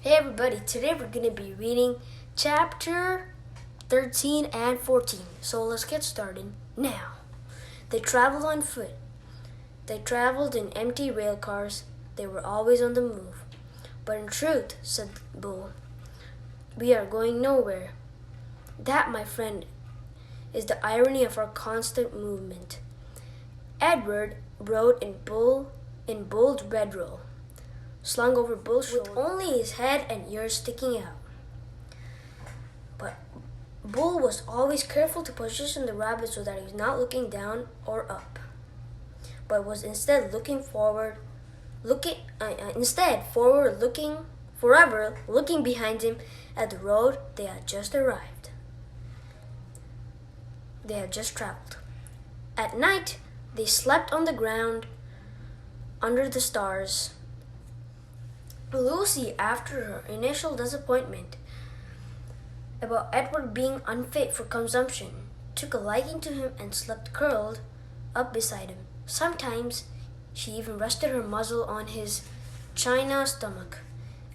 Hey everybody, today we're going to be reading chapter 13 and 14. So let's get started now. They traveled on foot. They traveled in empty rail cars. They were always on the move. But in truth, said Bull, we are going nowhere. That, my friend, is the irony of our constant movement. Edward rode in Bull's bedroll, slung over Bull's shoulder, with only his head and ears sticking out. But Bull was always careful to position the rabbit so that he was not looking down or up, but was instead forever looking behind him at the road they had just traveled. At night, they slept on the ground under the stars. Lucy, after her initial disappointment about Edward being unfit for consumption, took a liking to him and slept curled up beside him. Sometimes she even rested her muzzle on his china stomach,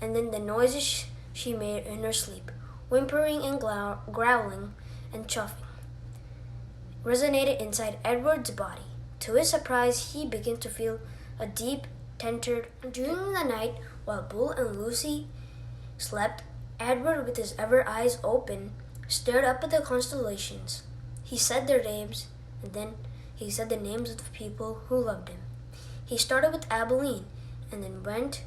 and then the noises she made in her sleep, whimpering and growling and chuffing, resonated inside Edward's body. To his surprise, he began to feel a deep tension. During the night, while Bull and Lucy slept, Edward, with his eyes open, stared up at the constellations. He said their names, and then he said the names of the people who loved him. He started with Abilene, and then went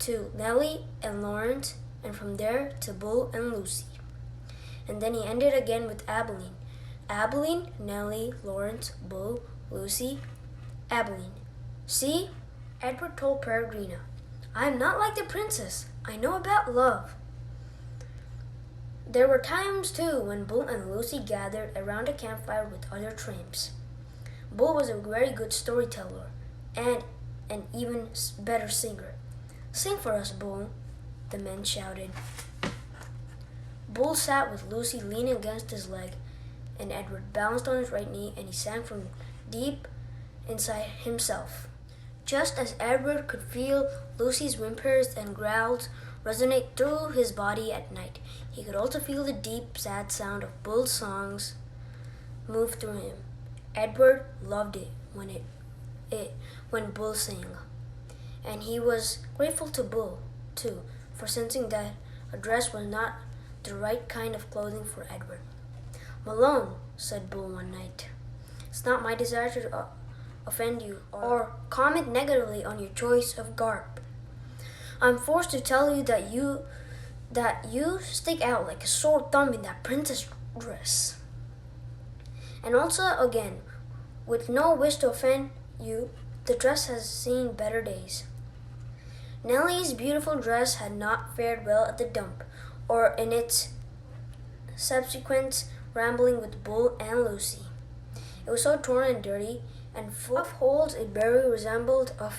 to Nellie and Lawrence, and from there to Bull and Lucy. And then he ended again with Abilene. Abilene, Nellie, Lawrence, Bull, Lucy, Abilene. See? Edward told Peregrina, I am not like the princess. I know about love. There were times, too, when Bull and Lucy gathered around a campfire with other tramps. Bull was a very good storyteller and an even better singer. Sing for us, Bull, the men shouted. Bull sat with Lucy leaning against his leg, and Edward balanced on his right knee, and he sang from deep inside himself. Just as Edward could feel Lucy's whimpers and growls resonate through his body at night, he could also feel the deep, sad sound of Bull's songs move through him. Edward loved it when Bull sang, and he was grateful to Bull, too, for sensing that a dress was not the right kind of clothing for Edward. Malone, said Bull one night, it's not my desire to offend you or comment negatively on your choice of garb. I'm forced to tell you that you stick out like a sore thumb in that princess dress. And also, again, with no wish to offend you, the dress has seen better days. Nellie's beautiful dress had not fared well at the dump or in its subsequent rambling with Bull and Lucy. It was so torn and dirty and full of holes it barely resembled a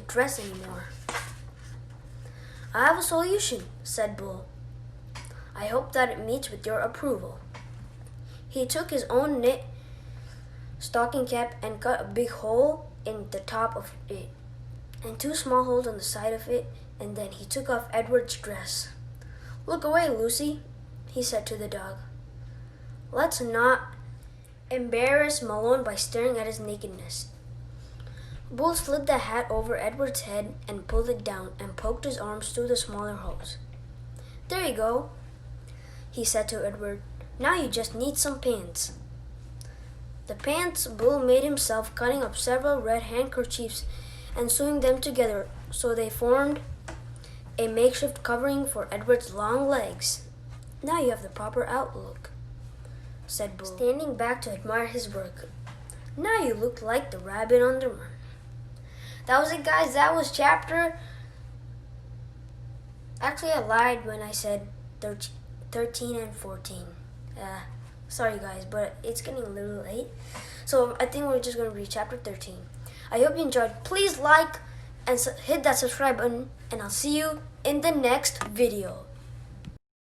dress anymore. I have a solution, said Bull. I hope that it meets with your approval. He took his own knit stocking cap and cut a big hole in the top of it, and two small holes on the side of it, and then he took off Edward's dress. Look away, Lucy, he said to the dog. Let's not embarrass Malone by staring at his nakedness. Bull slid the hat over Edward's head and pulled it down and poked his arms through the smaller holes. There you go, he said to Edward. Now you just need some pants. The pants Bull made himself, cutting up several red handkerchiefs and sewing them together so they formed a makeshift covering for Edward's long legs. Now you have the proper outlook, said Bull, standing back to admire his work. Now you look like the rabbit on the run. That was it, guys. That was chapter... Actually, I lied when I said 13 and 14. Sorry, guys, but it's getting a little late. So I think we're just going to read chapter 13. I hope you enjoyed. Please like and hit that subscribe button, and I'll see you in the next video.